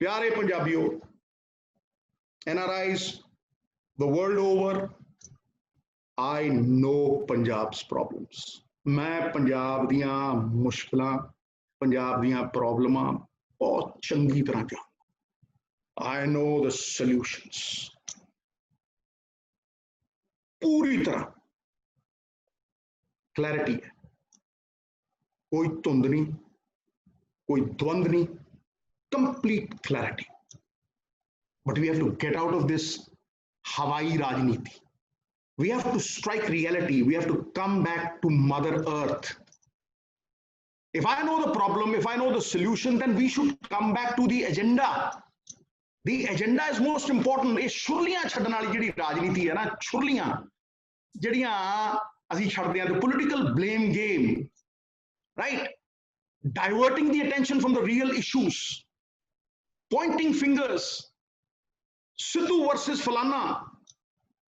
प्यारे पंजाबियों, NRIs the world over, I know Punjab's problems. मैं पंजाब दियां मुश्किलां, पंजाब दियां प्रॉब्लमां बहुत चंगी तरह जानदा। I know the solutions. पूरी तरह क्लैरिटी है, कोई धुंध नहीं, कोई द्वंद नहीं, complete clarity. But we have to get out of this Hawaii Rajniti. We have to strike reality. We have to come back to Mother Earth. If I know the problem, if I know the solution, then we should come back to the agenda. The agenda is most important. ਇਹ ਛੁਰਲੀਆਂ ਛੱਡਣ ਵਾਲੀ ਜਿਹੜੀ ਰਾਜਨੀਤੀ ਹੈ ਨਾ, ਛੁਰਲੀਆਂ ਜਿਹੜੀਆਂ ਅਸੀਂ ਛੱਡਦੇ ਹਾਂ, the political blame game, right? Diverting the attention from the real issues, pointing fingers, Sidhu versus Falana.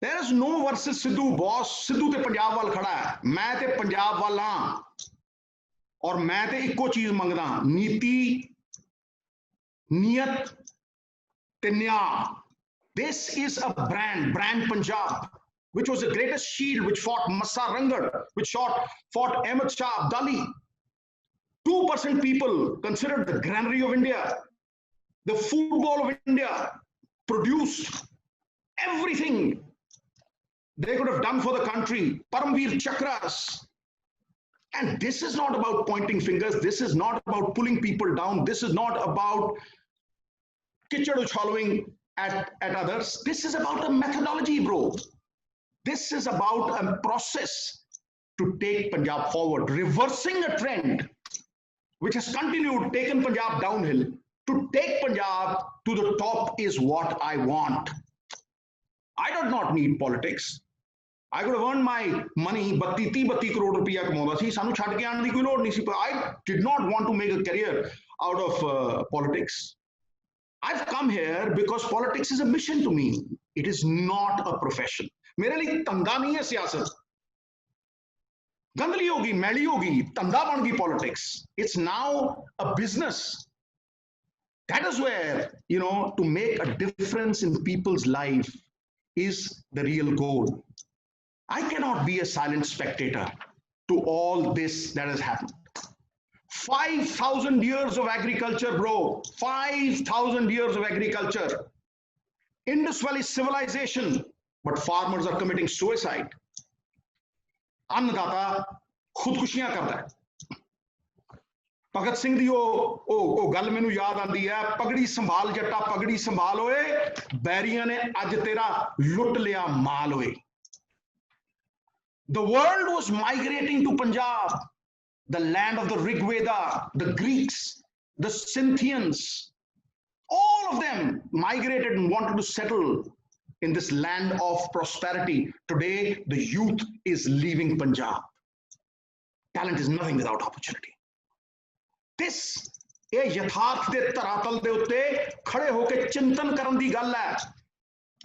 There is no versus Sidhu, boss. Sidhu te Punjab wal khada hai, main te Punjab wal haan, और मैं ते इक्को चीज मंगदा, नीति, नियत ते न्याय. This is a brand Punjab, which was the greatest shield, which fought Massa Rangad, which fought Ahmed Shah Abdali. 2% people considered the granary of India, the football of India, produced everything they could have done for the country. Paramveer Chakras. And this is not about pointing fingers. This is not about pulling people down. This is not about kitchad uchhalwing at others. This is about a methodology, bro. This is about a process to take Punjab forward, reversing a trend which has continued, taken Punjab downhill. To take Punjab to the top is what I want. I do not need politics. I could have earned my money, 32 crore rupiya ਕਮਾਉਂਦਾ ਸੀ, ਸਾਨੂੰ ਛੱਡ ਕੇ ਆਉਣ ਦੀ ਕੋਈ ਲੋੜ ਨਹੀਂ ਸੀ. I did not want to make a career out of politics. I've come here because politics is a mission to me. It is not a profession. मेरे लिए धंधा नहीं है सियासत. गंदली होगी, मैली होगी, धंधा बन गई politics. It's now a business. That is where, to make a difference in people's life is the real goal. I cannot be a silent spectator to all this that has happened. 5,000 years of agriculture, bro. 5,000 years of agriculture. Indus Valley civilization, but farmers are committing suicide. अन्नदाता खुदकुशियां करता है. भगत सिंह दी ओ गल मैनू याद आंदी है, पगड़ी संभाल जट्टा पगड़ी संभाल होए, बैरियां ने अज तेरा लुट लिया माल होए. The world was migrating to Punjab, the land of the Rig Veda, the Greeks, the Scythians, all of them migrated and wanted to settle in this land of prosperity. Today, the youth is leaving Punjab. Talent is nothing without opportunity. This ਇਹ ਯਥਾਰਥ ਦੇ ਧਰਾਤਲ ਦੇ ਉੱਤੇ ਖੜੇ ਹੋ ਕੇ ਚਿੰਤਨ ਕਰਨ ਦੀ ਗੱਲ ਹੈ.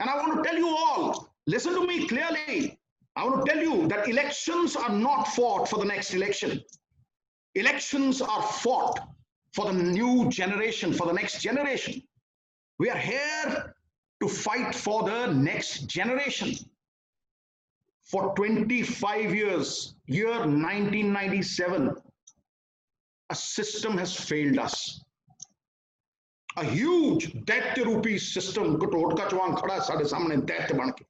And I want to tell you all, listen to me clearly. I want to tell you that elections are not fought for the next election. Elections are fought for the new generation, for the next generation. We are here to fight for the next generation. For 25 years, year 1997, a system has failed us. A huge Daitya-rupi system, घटोट का चवांग खड़ा है साढ़े सामने दैत्य बन के,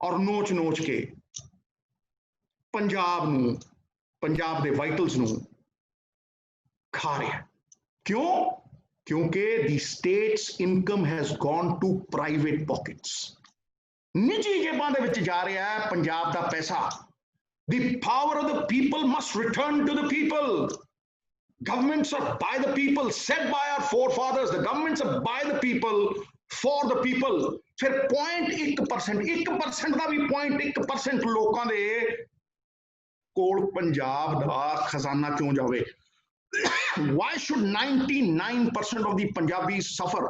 और नोच नोच के पंजाब नूं, पंजाब दे वाइटल्स नूं खा रहा है. क्यों? क्योंकि the state's income has gone to private pockets. निजी जेबां दे विच जा रहा है पंजाब दा पैसा. The power of the people must return to the people. Governments are by the people, set by our forefathers. The governments are by the people, for the people. फिर 0.1%, 1% ਦਾ ਵੀ 0.1% ਲੋਕਾਂ ਦੇ ਕੋਲ ਪੰਜਾਬ ਦਾ ਖਜ਼ਾਨਾ ਕਿਉਂ ਜਾਵੇ? Why should 99% of the Punjabis suffer?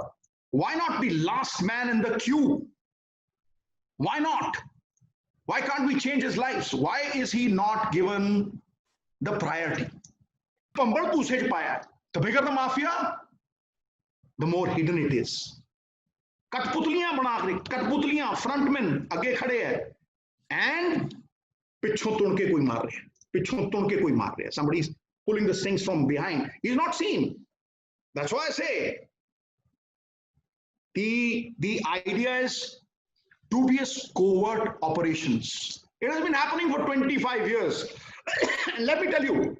Why not the last man in the queue? Why not? Why can't we change his lives? Why is he not given the priority? ਭੰਬਲ ਭੂਸੇ ਚ ਪਾਇਆ, the bigger the mafia, the more hidden it is. कठपुतलियां बना के, कठपुतलियां frontman अगे खड़े है and पिछों तुन के कोई मार रहे हैं, पिछों तुन के कोई मार रहे हैं. Somebody is pulling the strings from behind. He's not seen. That's why I say the idea is dubious covert operations. It has been happening for 25 years. Let me tell you,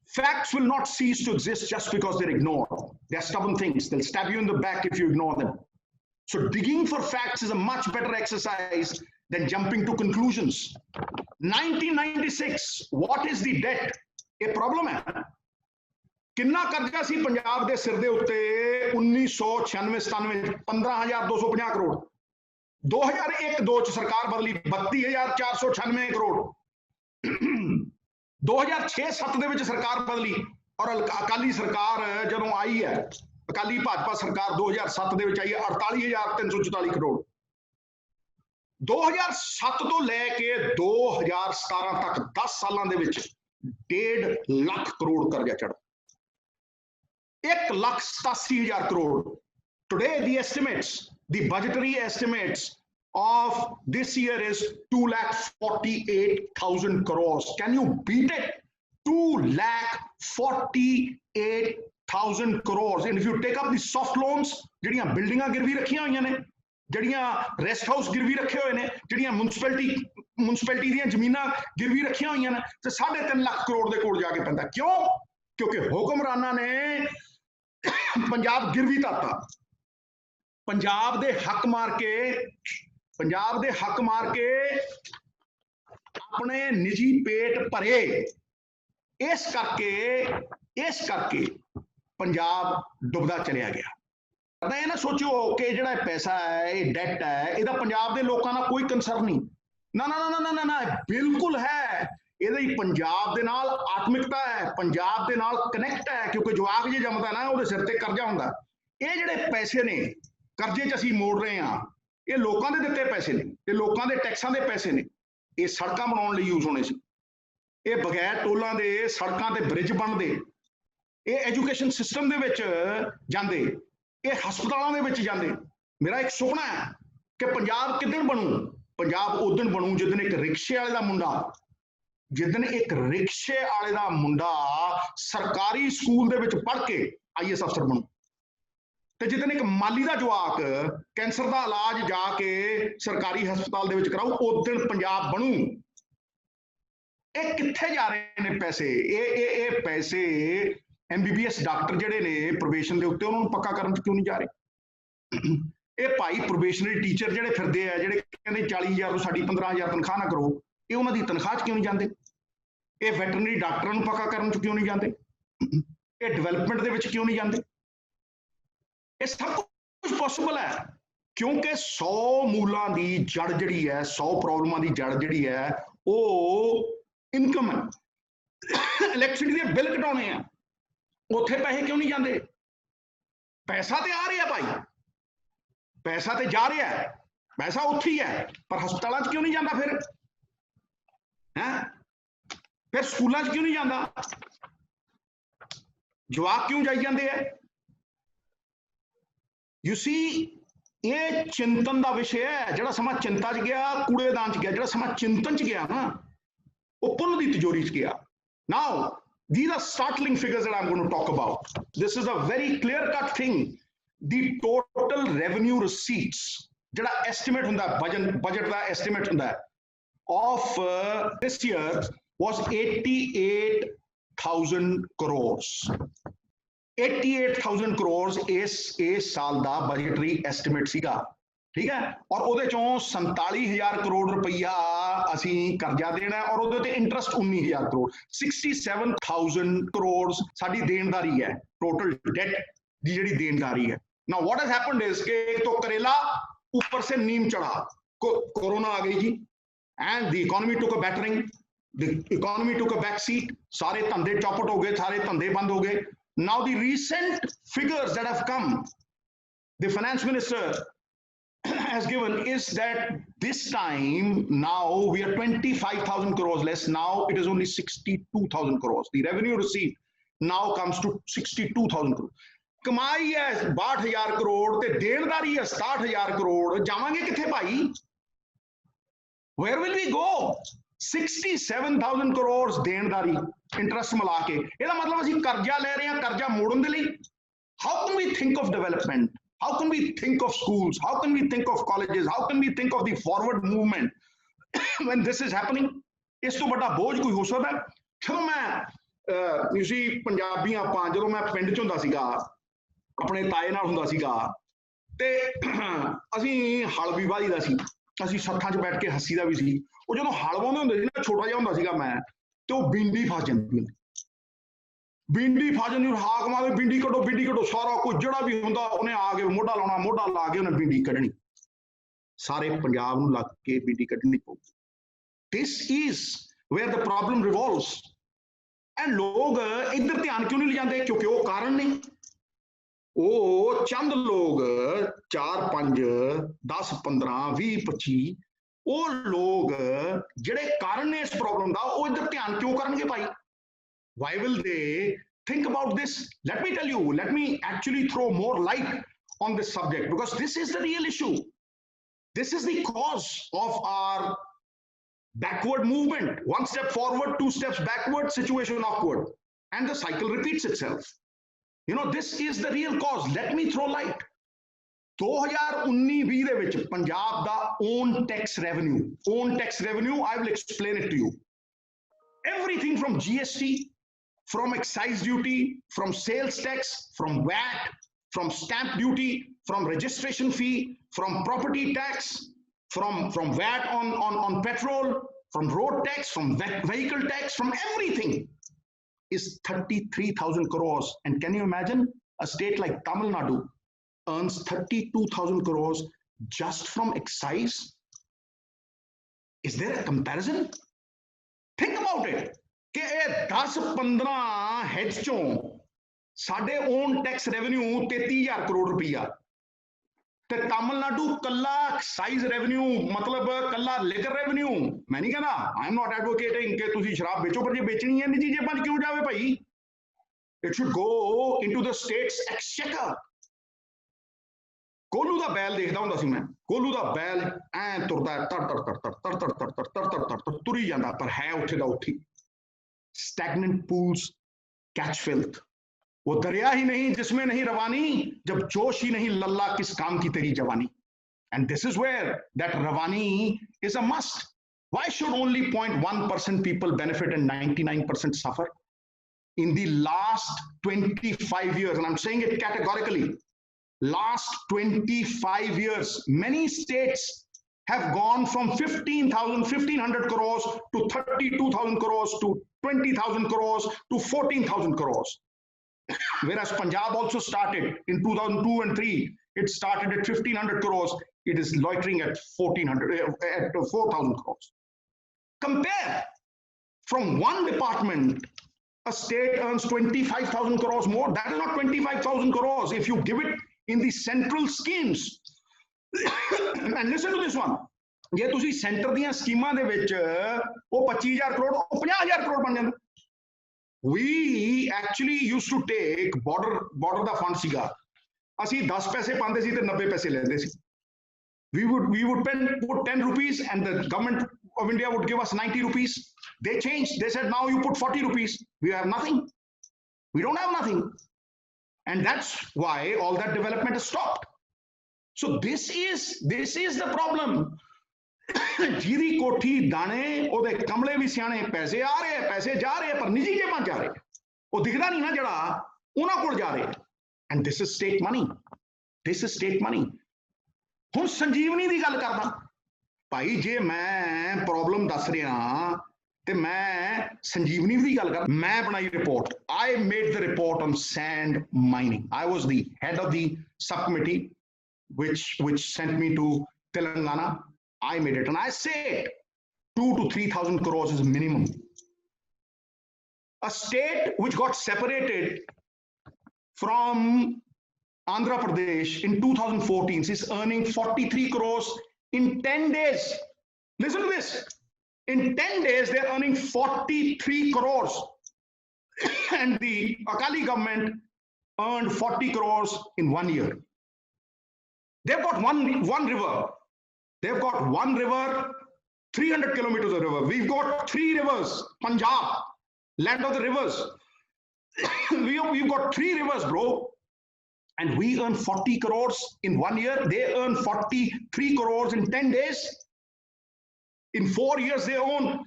facts will not cease to exist just because they're ignored. They're stubborn things. They'll stab you in the back if you ignore them. So digging for facts is a much better exercise than jumping to conclusions. 1996, what is the debt? A problem है. किन्ना कर्जा सी पंजाब दे सिर दे उत्ते 1996-97 15,250 करोड़. 2001-2 च सरकार बदली 32,496 करोड़. 2006-7 ਦੇ ਵਿੱਚ ਸਰਕਾਰ ਬਦਲੀ ਔਰ ਅਕਾਲੀ ਸਰਕਾਰ ਜਦੋਂ ਆਈ ਹੈ, ਅਕਾਲੀ ਭਾਜਪਾ ਸਰਕਾਰ 2007 ਦੇ ਵਿੱਚ ਆਈ ਹੈ 48,344 ਕਰੋੜ. 2007 ਤੋਂ ਲੈ ਕੇ 2017 ਤੱਕ 10 ਸਾਲਾਂ ਦੇ ਵਿੱਚ 1.5 ਲੱਖ ਕਰੋੜ ਕਰਜ਼ਾ ਚੜ੍ਹਾ. 1,87,000 crore. Today, the estimates, the budgetary estimates of this year is 2,48,000 crores. Can you beat it? 2,48,000 crores. And if you take up the soft loans, ਜਿਹੜੀਆਂ ਬਿਲਡਿੰਗਾਂ ਗਿਰਵੀ ਰੱਖੀਆਂ ਹੋਈਆਂ ਨੇ, ਜਿਹੜੀਆਂ ਰੈਸਟ ਹਾਊਸ ਗਿਰਵੀ ਰੱਖੇ ਹੋਏ ਨੇ, ਜਿਹੜੀਆਂ ਮੁਨਸਿਪੈਲਿਟੀ ਦੀਆਂ ਜ਼ਮੀਨਾਂ ਗਿਰਵੀ ਰੱਖੀਆਂ ਹੋਈਆਂ ਨੇ, ਤੇ 3.5 ਲੱਖ ਕਰੋੜ ਦੇ ਕੋਲ ਜਾ ਕੇ ਪੈਂਦਾ. ਕਿਉਂ? ਕਿਉਂਕਿ ਹੁਕਮਰਾਨਾਂ ਨੇ ਪੰਜਾਬ ਗਿਰਵੀ ਧਰਤਾ. ਪੰਜਾਬ ਦੇ ਹੱਕ ਮਾਰ ਕੇ ਆਪਣੇ ਨਿੱਜੀ ਪੇਟ ਭਰੇ. ਇਸ ਕਰਕੇ ਪੰਜਾਬ ਡੁੱਬਦਾ ਚਲਿਆ ਗਿਆ. ਪਤਾ ਇਹ ਨਾ ਸੋਚੋ ਕਿ ਜਿਹੜਾ ਪੈਸਾ ਹੈ, ਇਹ ਡੈਟ ਹੈ, ਇਹਦਾ ਪੰਜਾਬ ਦੇ ਲੋਕਾਂ ਨਾਲ ਕੋਈ ਕੰਸਰਨ ਨਹੀਂ. ਨਾ ਬਿਲਕੁਲ ਹੈ. ਇਹਦਾ ਹੀ ਪੰਜਾਬ ਦੇ ਨਾਲ ਆਤਮਿਕਤਾ ਹੈ, ਪੰਜਾਬ ਦੇ ਨਾਲ ਕਨੈਕਟ ਹੈ. ਕਿਉਂਕਿ ਜਵਾਕ ਜੇ ਜੰਮਦਾ ਨਾ, ਉਹਦੇ ਸਿਰ ਤੇ ਕਰਜ਼ਾ ਹੁੰਦਾ. ਇਹ ਜਿਹੜੇ ਪੈਸੇ ਨੇ, ਕਰਜ਼ੇ 'ਚ ਅਸੀਂ ਮੋੜ ਰਹੇ ਹਾਂ, ਇਹ ਲੋਕਾਂ ਦੇ ਦਿੱਤੇ ਪੈਸੇ ਨੇ, ਇਹ ਲੋਕਾਂ ਦੇ ਟੈਕਸਾਂ ਦੇ ਪੈਸੇ ਨੇ. ਇਹ ਸੜਕਾਂ ਬਣਾਉਣ ਲਈ ਯੂਜ਼ ਹੋਣੇ ਸੀ. ਇਹ ਬਗੈਰ ਟੋਲਾਂ ਦੇ ਸੜਕਾਂ ਤੇ ਬ੍ਰਿਜ ਬਣਦੇ, ਇਹ ਐਜੂਕੇਸ਼ਨ ਸਿਸਟਮ ਦੇ ਵਿੱਚ ਜਾਂਦੇ, ਇਹ ਹਸਪਤਾਲਾਂ ਦੇ ਵਿੱਚ ਜਾਂਦੇ. ਮੇਰਾ ਇੱਕ ਸੁਪਨਾ ਹੈ ਕਿ ਪੰਜਾਬ ਕਿੱਦਣ ਬਣੂ? ਪੰਜਾਬ ਉਦਣ ਬਣੂ ਜਿੱਦਣ ਇੱਕ ਰਿਕਸ਼ੇ ਵਾਲੇ ਦਾ ਮੁੰਡਾ ਸਰਕਾਰੀ ਸਕੂਲ ਦੇ ਵਿੱਚ ਪੜ੍ਹ ਕੇ IAS ਅਫਸਰ ਬਣੂ, ਤੇ ਜਿੱਦਣ ਇੱਕ ਮਾਲੀ ਦਾ ਜਵਾਕ ਕੈਂਸਰ ਦਾ ਇਲਾਜ ਜਾ ਕੇ ਸਰਕਾਰੀ ਹਸਪਤਾਲ ਦੇ ਵਿੱਚ ਕਰਾਊ, ਉਦਣ ਪੰਜਾਬ ਬਣੂ. ਇਹ ਕਿੱਥੇ ਜਾ ਰਹੇ ਨੇ ਪੈਸੇ? ਇਹ ਪੈਸੇ MBBS ਡਾਕਟਰ ਜਿਹੜੇ ਨੇ ਪ੍ਰੋਬੇਸ਼ਨ ਦੇ ਉੱਤੇ, ਉਹਨਾਂ ਨੂੰ ਪੱਕਾ ਕਰਨ 'ਚ ਕਿਉਂ ਨਹੀਂ ਜਾ ਰਹੇ? ਇਹ ਭਾਈ ਪ੍ਰੋਬੇਸ਼ਨਰੀ ਟੀਚਰ ਜਿਹੜੇ ਫਿਰਦੇ ਆ, ਜਿਹੜੇ ਕਹਿੰਦੇ 40,000 ਤੋਂ ਸਾਡੀ 15,000 ਤਨਖਾਹ ਨਾ ਕਰੋ, ਇਹ ਉਹਨਾਂ ਦੀ ਤਨਖਾਹ 'ਚ ਕਿਉਂ ਨਹੀਂ ਜਾਂਦੇ? ਇਹ ਵੈਟਰਨਰੀ ਡਾਕਟਰਾਂ ਨੂੰ ਪੱਕਾ ਕਰਨ 'ਚ ਕਿਉਂ ਨਹੀਂ ਜਾਂਦੇ? ਇਹ ਡਿਵੈਲਪਮੈਂਟ ਦੇ ਵਿੱਚ ਕਿਉਂ ਨਹੀਂ ਜਾਂਦੇ? ਇਹ ਸਭ ਕੁਝ ਪੋਸੀਬਲ ਹੈ ਕਿਉਂਕਿ 100 ਮੂਲਾਂ ਦੀ ਜੜ ਜਿਹੜੀ ਹੈ, 100 ਪ੍ਰੋਬਲਮਾਂ ਦੀ ਜੜ ਜਿਹੜੀ ਹੈ, ਉਹ ਇਨਕਮ ਹੈ. ਇਲੈਕਟ੍ਰਿਸਿਟੀ ਦੇ ਬਿੱਲ ਘਟਾਉਣੇ ਆ, ਉੱਥੇ ਪੈਸੇ ਕਿਉਂ ਨਹੀਂ ਜਾਂਦੇ? ਪੈਸਾ ਤੇ ਆ ਰਿਹਾ ਭਾਈ, ਪੈਸਾ ਤੇ ਜਾ ਰਿਹਾ ਹੈ, ਪੈਸਾ ਉੱਥੇ ਹੀ ਹੈ, ਪਰ ਹਸਪਤਾਲਾਂ 'ਚ ਕਿਉਂ ਨਹੀਂ ਜਾਂਦਾ? ਫਿਰ ਸਕੂਲਾਂ 'ਚ ਕਿਉਂ ਨਹੀਂ ਜਾਂਦਾ? ਜਵਾਕ ਕਿਉਂ ਜਾਈ ਜਾਂਦੇ ਆ? ਯੂ ਸੀ, ਇਹ ਚਿੰਤਨ ਦਾ ਵਿਸ਼ੇ ਹੈ. ਜਿਹੜਾ ਸਮਾਂ ਚਿੰਤਾ 'ਚ ਗਿਆ, ਕੂੜੇਦਾਨ 'ਚ ਗਿਆ. ਜਿਹੜਾ ਸਮਾਂ ਚਿੰਤਨ 'ਚ ਗਿਆ ਨਾ, ਉਹ ਪੁੰਨ ਦੀ ਤਿਜੋਰੀ 'ਚ ਗਿਆ. Now, these are startling figures that I'm going to talk about. This is a very clear-cut thing. The total revenue receipts, ਜਿਹੜਾ estimate ਹੁੰਦਾ, budget ਦਾ estimate ਹੁੰਦਾ of this year was 88,000 crores. 88,000 crores ਇਸ ਸਾਲ ਦਾ budgetary estimate ਸੀਗਾ. ਠੀਕ ਹੈ, ਔਰ ਉਹਦੇ ਚੋਂ 47,000 ਕਰੋੜ ਰੁਪਈਆ ਅਸੀਂ ਕਰਜ਼ਾ ਦੇਣਾ ਔਰ ਉਹਦੇ ਤੇ ਇੰਟਰਸਟ 19,000 ਕਰੋੜ, 67,000 ਕਰੋੜ ਸਾਡੀ ਦੇਣਦਾਰੀ ਹੈ, ਟੋਟਲ ਡੈਟ ਦੀ ਜਿਹੜੀ ਦੇਣਦਾਰੀ ਹੈ. Now what has happened is कि एक तो करेला ऊपर से नीम चढ़ा, कोरोना आ गई जी, and the economy took a battering, the economy took a back seat, सारे धंधे चौपट हो गए, सारे धंधे बंद हो गए. Now the recent figures that have come, the finance minister has given is that this time now we are 25,000 crores less. Now it is only 62,000 crores. The revenue received now comes to 62,000 crores. कमाई है 62,000 करोड़ ते देनदारी है 67,000 करोड़, जावांगे किथे भाई? Where will we go? 67,000 crore देनदारी interest मिला के, ਇਹਦਾ मतलब ਅਸੀਂ कर्जा ले रहे हैं कर्जा मोड़न दे ਲਈ। How can we think of development? How can we think of schools? How can we think of colleges? How can we think of the forward movement when this is happening? ਇਸ ਤੋਂ ਵੱਡਾ ਬੋਝ ਕੋਈ ਹੋ ਸਕਦਾ? ਜਦੋਂ ਮੈਂ ਤੁਸੀਂ ਪੰਜਾਬੀ ਆਪਾਂ, ਜਦੋਂ ਮੈਂ ਪਿੰਡ ਚ ਹੁੰਦਾ ਸੀਗਾ, ਆਪਣੇ ਤਾਏ ਨਾਲ ਹੁੰਦਾ ਸੀਗਾ, ਤੇ ਅਸੀਂ ਹਲ ਵੀ ਵਾਹੀਦਾ ਸੀ, ਅਸੀਂ ਸੱਥਾਂ 'ਚ ਬੈਠ ਕੇ ਹੱਸੀਦਾ ਵੀ ਸੀ। ਉਹ ਜਦੋਂ ਹਲ ਵਾਹੁੰਦੇ ਹੁੰਦੇ ਸੀ ਨਾ, ਛੋਟਾ ਜਿਹਾ ਹੁੰਦਾ ਸੀਗਾ ਮੈਂ, ਤੇ ਉਹ ਬਿੰਡੀ ਫਸ ਜਾਂਦੀ ਹੁੰਦੀ, ਬਿੰਡੀ ਫਸ ਜਾਂਦੀ, ਹਾਕ ਮਾਰਦੇ ਬਿੰਡੀ ਕੱਢੋ, ਸਾਰਾ ਕੁਝ ਜਿਹੜਾ ਵੀ ਹੁੰਦਾ ਉਹਨੇ ਆ ਕੇ ਮੋਢਾ ਲਾਉਣਾ, ਮੋਢਾ ਲਾ ਕੇ ਉਹਨੇ ਬਿੰਡੀ ਕੱਢਣੀ, ਸਾਰੇ ਪੰਜਾਬ ਨੂੰ ਲੱਗ ਕੇ ਬਿੰਡੀ ਕੱਢਣੀ ਪਊ। This is where the problem revolves. And ਲੋਕ ਇੱਧਰ ਧਿਆਨ ਕਿਉਂ ਨਹੀਂ ਲਿਜਾਂਦੇ? ਕਿਉਂਕਿ ਉਹ ਕਾਰਨ ਨੇ, ਉਹ ਚੰਦ ਲੋਕ 4 5 10 15 20 25 ਉਹ ਲੋਕ ਜਿਹੜੇ ਕਾਰਨ ਨੇ ਇਸ ਪ੍ਰੋਬਲਮ ਦਾ, ਉਹ ਇੱਧਰ ਧਿਆਨ ਕਿਉਂ ਕਰਨਗੇ ਭਾਈ? Why will they think about this? Let me tell you, let me actually throw more light on this subject, because this is the real issue. This is the cause of our backward movement. One step forward, 2 steps backward, situation awkward, and the cycle repeats itself. You know, this is the real cause. Let me throw light. 2019-20 ਦੇ ਵਿੱਚ ਪੰਜਾਬ ਦਾ own tax revenue, I will explain it to you. Everything from GST, from excise duty, from sales tax, from VAT, from stamp duty, from registration fee, from property tax, from VAT on petrol, from road tax, from vehicle tax, from everything is 33,000 crores. And can you imagine a state like Tamil Nadu earns 32,000 crores just from excise? Is there a comparison? Think about it. कि 10-15 heads चों साडे own tax revenue 33,000 crore रुपया, ते तमिलनाडु कल्ला excise revenue, मतलब कल्ला liquor revenue. मैं नहीं कहना, I am not advocating कि तुसी शराब बेचो, पर जे बेचनी है निजी जेबां च क्यों जावे भाई? It should go into the states exchequer. कोलू दा बैल देखदा हुंदा सी मैं, कोलू दा बैल ऐ तुरदा तर तुरी जांदा, पर है उत्थे दा उत्थे। स्टैग्नेंट पूल्स कैच फिल्थ, वो दरिया ही नहीं जिसमें नहीं रवानी, जब जोश ही नहीं लल्ला किस काम की तेरी जवानी। And this is where that ravani is a must. Why should only 0.1% people benefit and 99% suffer? In the last 25 years, and I'm saying it categorically, last 25 years, many states have gone from 1,500 crores to 32,000 crores to 20,000 crores to 14,000 crores. Whereas Punjab also started in 2002 and 3, it started at 1,500 crores. It is loitering at 4,000 crores. Compare, from one department, a state earns 25,000 crores more. That is not 25,000 crores if you give it in the central schemes. And listen to this one. ਜੇ ਤੁਸੀਂ centre ਦੀਆਂ ਸਕੀਮਾਂ ਦੇ ਵਿੱਚ ਉਹ 25,000 ਕਰੋੜ ਉਹ 50,000 ਕਰੋੜ ਬਣ ਜਾਂਦਾ। We actually used to take border the fund ਸੀਗਾ, ਅਸੀਂ 10 ਪੈਸੇ ਪਾਉਂਦੇ ਸੀ ਤੇ 90 ਪੈਸੇ ਲੈਂਦੇ ਸੀ। We would put 10 rupees and the government of India would give us 90 rupees. They changed. They said, now you put 40 rupees. We have nothing. We don't have nothing. And that's why all that development has stopped. So this is the problem. ਜਿਹਦੀ ਕੋਠੀ ਦਾਣੇ ਉਹਦੇ ਕਮਲੇ ਵੀ ਸਿਆਣੇ, ਪੈਸੇ ਆ ਰਹੇ ਪੈਸੇ ਜਾ ਰਹੇ ਪਰ ਨਿੱਜੀ ਜੇਬਾਂ ਜਾ ਰਹੇ, ਉਹ ਦਿਖਦਾ ਨਹੀਂ ਨਾ ਜਿਹੜਾ ਉਹਨਾਂ ਕੋਲ ਜਾ ਰਹੇ। And this is state money. This is state money. ਹੁਣ ਸੰਜੀਵਨੀ ਦੀ ਗੱਲ ਕਰਦਾ ਭਾਈ, ਜੇ ਮੈਂ ਪ੍ਰੋਬਲਮ ਦੱਸ ਰਿਹਾ ਤੇ ਮੈਂ ਸੰਜੀਵਨੀ ਦੀ ਗੱਲ ਕਰ, ਮੈਂ ਬਣਾਈ report. I made the report on sand mining. I was the head of the subcommittee which sent me to Telangana. I made it, and I said 2,000 to 3,000 crores is minimum. A state which got separated from Andhra Pradesh in 2014 is earning 43 crores in 10 days. Listen to this. In 10 days, they're earning 43 crores. And the Akali government earned 40 crores in 1 year. They've got one river. They've got one river, 300 kilometers of river. We've got 3 rivers. Punjab, land of the rivers. We've got 3 rivers, bro. And we earn 40 crores in 1 year. They earn 43 crores in 10 days. In 4 years, they earn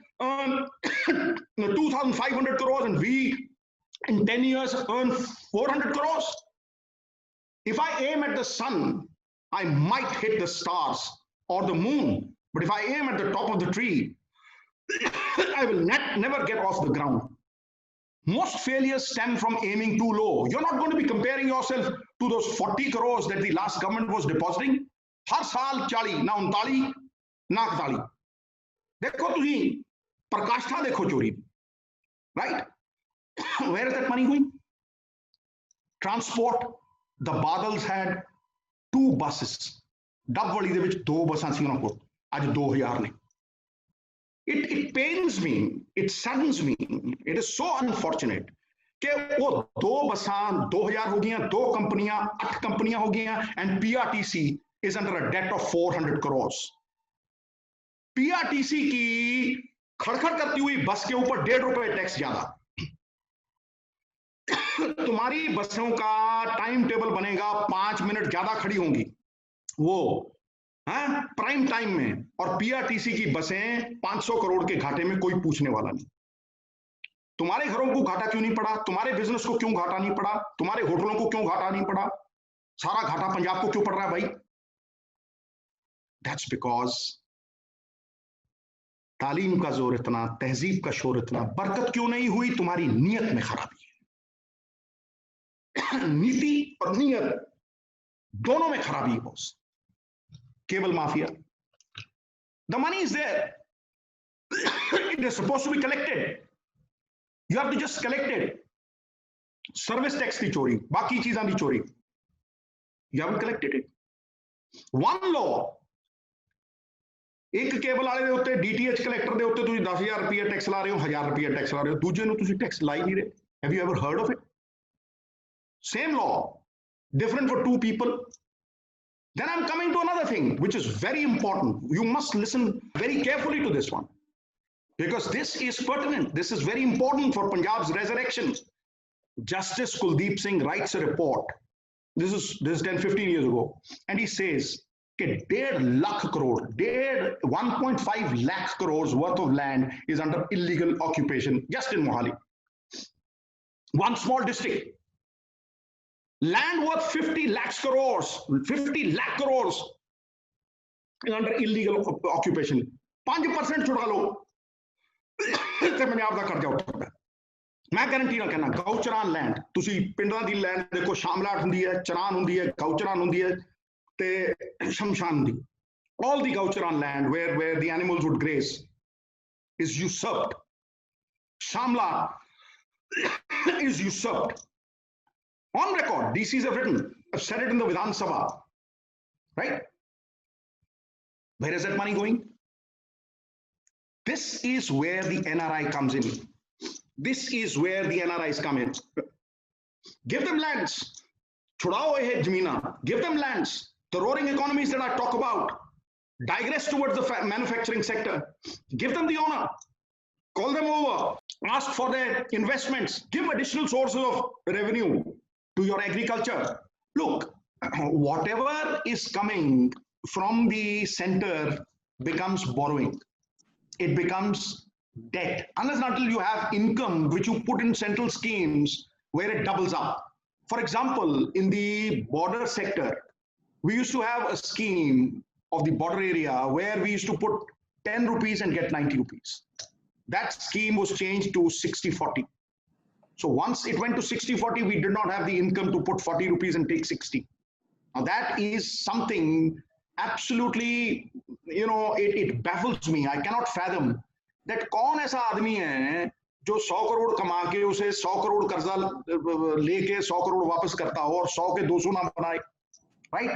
2,500 crores, and we, in 10 years, earn 400 crores. If I aim at the sun, I might hit the stars or the moon. But if I aim at the top of the tree, I will never get off the ground. Most failures stem from aiming too low. You're not going to be comparing yourself to those 40 crores that the last government was depositing. Har saal 40, na 39, na 41. Dekho tuhi, prakashtha dekho chori. Right? Where is that money going? Transport. The Badals had 2 buses. Dabwali de vich 2 buses si ਉਹਨਾਂ ਕੋਲ ਅੱਜ 2000 ਨੇ. It pains me, it saddens me, it is so unfortunate कि वो 2 बसां 2000 हो गई, 2 कंपनियां 8 कंपनियां हो गई, and PRTC is under a debt of 400 crores. PRTC की खड़खड़ करती हुई बस के ऊपर ₹1.5 टैक्स ज्यादा. तुम्हारी बसों का टाइम टेबल बनेगा, 5 मिनट ज्यादा खड़ी होंगी वो प्राइम टाइम में, और पीआरटीसी की बसें 500 करोड़ के घाटे में, कोई पूछने वाला नहीं. तुम्हारे घरों को घाटा क्यों नहीं पड़ा? तुम्हारे बिजनेस को क्यों घाटा नहीं पड़ा? तुम्हारे होटलों को क्यों घाटा नहीं पड़ा? सारा घाटा पंजाब को क्यों पड़ रहा है भाई? दैट्स बिकॉज तालीम का जोर इतना, तहजीब का शोर इतना, बरकत क्यों नहीं हुई? तुम्हारी नीयत में खराबी है. नीति और नीयत दोनों में खराबी है boss. Cable mafia. The money is there. It is supposed to be collected. You have to just collect it. Service tax की चोरी, बाकी चीज़ां की चोरी. You haven't collected it. One law. एक केबल वाले दे उत्ते DTH कलेक्टर दे उत्ते तुसीं 10,000 रुपया टैक्स ला रहे हो, 1,000 रुपया टैक्स ला रहे हो, दूजे नूं तुसीं टैक्स ला ही नहीं रहे. Have you ever heard of it? Same law, different for 2 people. Then I'm coming to another thing, which is very important. You must listen very carefully to this one, because this is pertinent. This is very important for Punjab's resurrection. Justice Kuldeep Singh writes a report. This is 10-15 years ago. And he says, 1.5 lakh crore, 1.5 lakh crores worth of land is under illegal occupation just in Mohali. One small district. Land worth 50 lakhs crores, 50 lakh crores is under illegal occupation. 5% छुड़ा लो, ते पंजाब दा कर्जा उठदा. मैं guarantee ना कहना, गौचरान land, तुसी पिंडां the land देखो, शामलाट हुंदी है, चरान हुंदी है, गौचरान हुंदी है, ते शमशान हुंदी. All the gaucharan land where the animals would graze is usurped. Shamla is usurped. On record, DCs have said it in the Vidhan Sabha, right? Where is that money going? This is where the NRI comes in. This is where the NRIs come in. Give them lands. Chudao hai jamina. Give them lands. The roaring economies that I talk about, digress towards the manufacturing sector. Give them the honor. Call them over. Ask for their investments. Give additional sources of revenue to your agriculture. Look, whatever is coming from the center becomes borrowing. It becomes debt. Unless and until you have income which you put in central schemes where it doubles up. For example, in the border sector, we used to have a scheme of the border area where we used to put 10 rupees and get 90 rupees. That scheme was changed to 60-40. So once it went to 60-40, we did not have the income to put 40 rupees and take 60. Now that is something absolutely, it baffles me. I cannot fathom that कौन ऐसा आदमी है जो 100 करोड़ कमा के उसे 100 करोड़ कर्जा लेके 100 करोड़ वापस करता हो और 100 के 200 ना बनाए, right?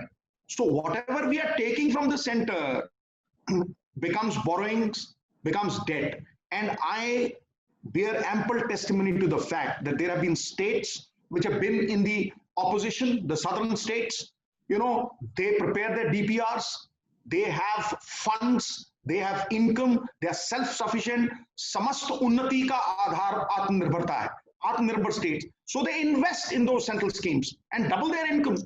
So whatever we are taking from the center becomes borrowings, becomes debt. And I bear ample testimony to the fact that there have been states which have been in the opposition, the southern states, they prepare their DPRs, they have funds, they have income, they are self-sufficient. समस्त उन्नति का आधार आत्मनिर्भरता है, आत्मनिर्भर states. So they invest in those central schemes and double their income.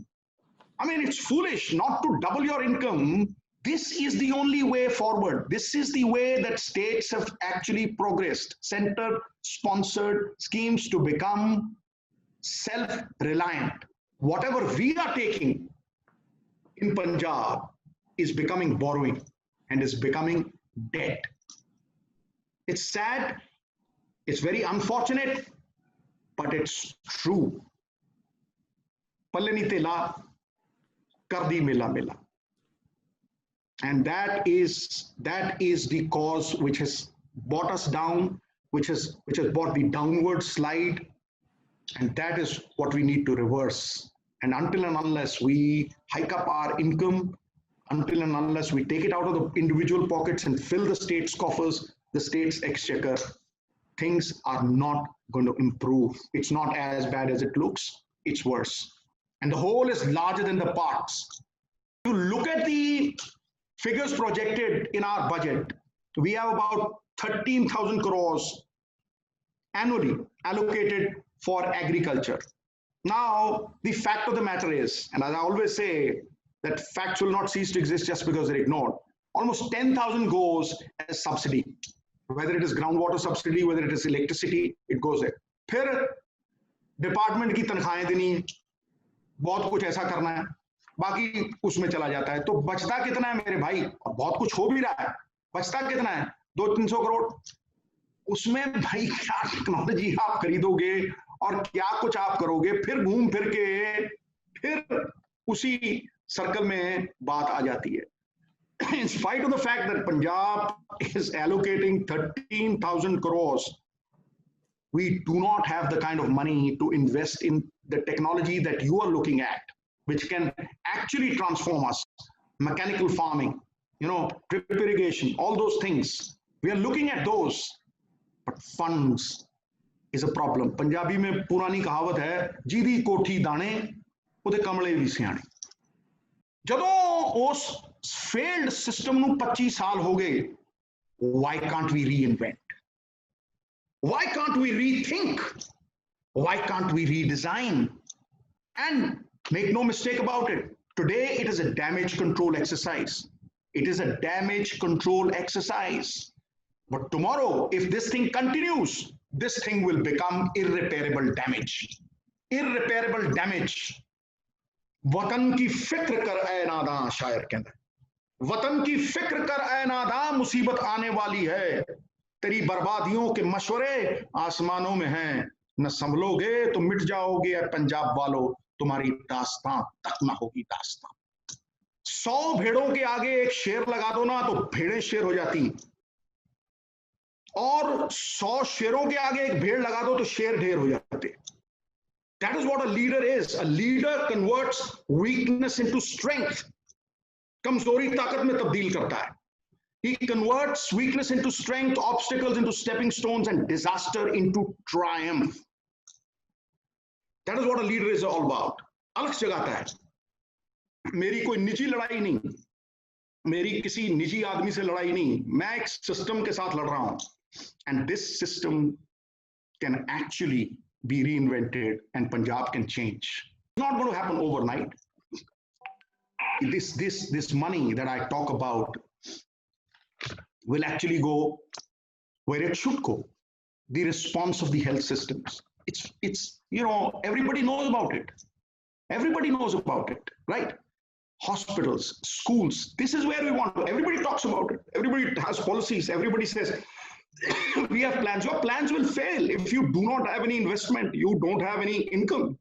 I mean, it's foolish not to double your income. This is the only way forward. This is the way that states have actually progressed. Center-sponsored schemes to become self-reliant. Whatever we are taking in Punjab is becoming borrowing and is becoming debt. It's sad, it's very unfortunate, but it's true. Pallanite la kardi mela mela. And that is the cause which has brought us down, which has brought the downward slide, and that is what we need to reverse. And until and unless we hike up our income, until and unless we take it out of the individual pockets and fill the state's coffers, the state's exchequer, things are not going to improve. It's not as bad as it looks, it's worse. And the whole is larger than the parts. You look at the figures projected in our budget, we have about 13,000 crores annually allocated for agriculture. Now, the fact of the matter is, and as I always say, that facts will not cease to exist just because they're ignored. Almost 10,000 goes as subsidy. Whether it is groundwater subsidy, whether it is electricity, it goes there. फिर department की तनख्वाहें देनी, बहुत कुछ ऐसा करना है, बाकी उसमें चला जाता है. तो बचता कितना है मेरे भाई? और बहुत कुछ हो भी रहा है, बचता कितना है? 200-300 करोड़. उसमें भाई क्या टेक्नोलॉजी आप खरीदोगे और क्या कुछ आप करोगे? फिर घूम फिर के फिर उसी सर्कल में बात आ जाती है. In spite of the fact that Punjab is allocating 13,000 crores, we do not have the kind of money to invest in the technology that you are looking at, which can actually transform us. Mechanical farming, drip irrigation, all those things. We are looking at those, but funds is a problem. Punjabi में पुरानी कहावत है, जिदी कोठी दाने, उदे कमले भी सियाने. जदों उस failed system ਨੂੰ 25 ਸਾਲ ਹੋ ਗਏ, why can't we reinvent? Why can't we rethink? Why can't we redesign? And make no mistake about it, today it is a damage control exercise. It is a damage control exercise. But tomorrow, if this thing continues, this thing will become irreparable damage. Irreparable damage. वतन की फिक्र कर ऐ नादां, शायर कहता है. वतन की फिक्र कर ऐ नादां, मुसीबत आने वाली है. तेरी बर्बादियों के मशवरे आसमानों में हैं. न संभलोगे तो मिट जाओगे ऐ पंजाब वालों, तुम्हारी दास्तां तक न होगी दास्तां. 100 भेड़ों के आगे एक शेर लगा दो ना, तो भेड़ें शेर हो जाती. और 100 शेरों के आगे एक भेड़ लगा दो तो शेर ढेर हो जाते. That is what a leader is. A leader converts weakness into strength. कमजोरी ताकत में तब्दील करता है. He converts weakness into strength, obstacles into stepping stones, and disaster into triumph. That is what a leader is all about. अलग जगाता है. मेरी कोई निजी लड़ाई नहीं, मेरी किसी निजी आदमी से लड़ाई नहीं, मैं एक सिस्टम के साथ लड़ रहा हूं. And this system can actually be reinvented and Punjab can change. It's not going to happen overnight. This money that I talk about will actually go where it should go. The response of the health systems. It's everybody knows about it. Everybody knows about it, right? Hospitals, schools. This is where we want to. Everybody talks about it. Everybody has policies. Everybody says, we have plans. Your plans will fail if you do not have any investment, you don't have any income.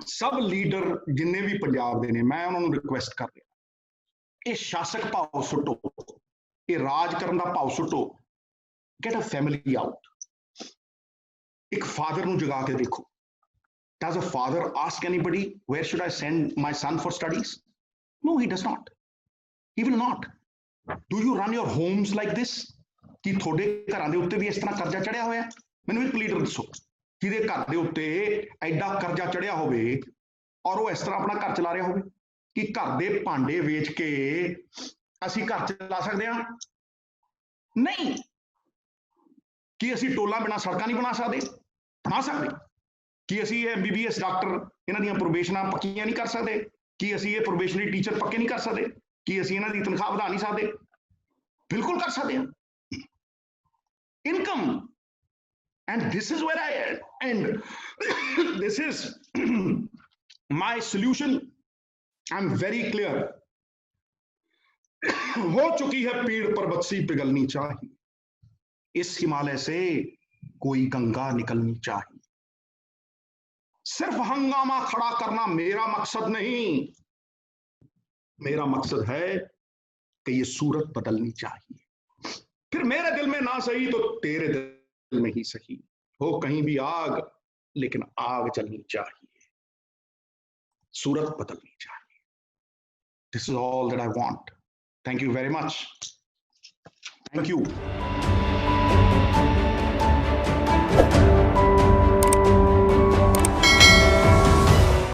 सब leader जिन्ने भी पंजाब दे ने, मैं उन्होंने request कर रहा, ये शासक भाव सुटो, ये राज करन दा भाव सुटो. Get a family out. एक फादर ਨੂੰ जगा के देखो. Does a father ask anybody, where should I send my son for studies? No, he does not. He will not. Do you run your homes like this? कि थोड़े घरां दे उत्ते भी इस तरह कर्जा चढ़िया होया? मैनूं एक लीडर दसो ਜਿਹਦੇ ਘਰ ਦੇ ਉੱਤੇ ਐਡਾ ਕਰਜ਼ਾ ਚੜਿਆ ਹੋਵੇ और वो इस तरह अपना घर चला रहा हो कि घर दे भांडे वेच के ਅਸੀਂ घर चला सकते हैं? नहीं। कि ਅਸੀਂ टोला बिना सड़क नहीं बना सकते कि ਅਸੀਂ ਇਹ MBBS डॉक्टर ਇਹਨਾਂ ਦੀਆਂ ਪ੍ਰੋਬੇਸ਼ਨਾਂ ਪੱਕੀਆਂ ਨਹੀਂ ਕਰ ਸਕਦੇ ਕਿ ਅਸੀਂ ਇਹ ਪ੍ਰੋਬੇਸ਼ਨਰੀ ਟੀਚਰ ਪੱਕੇ ਨਹੀਂ ਕਰ ਸਕਦੇ ਕਿ ਅਸੀਂ ਇਹਨਾਂ ਦੀ ਤਨਖਾਹ ਵਧਾ ਨਹੀਂ ਸਕਦੇ? ਬਿਲਕੁਲ ਕਰ ਸਕਦੇ ਹਾਂ। Income, and this is where I end. This is my solution. I'm very clear. हो चुकी है पीड़ पर बत्सी पिघलनी चाहिए, इस हिमालय से कोई गंगा निकलनी चाहिए। सिर्फ हंगामा खड़ा करना मेरा मकसद नहीं, मेरा मकसद है कि ये सूरत बदलनी चाहिए। फिर मेरे दिल में ना सही तो तेरे दिल में ही सही, हो कहीं भी आग लेकिन आग जलनी चाहिए, सूरत बदलनी चाहिए। This is all that I want. Thank you very much. Thank you.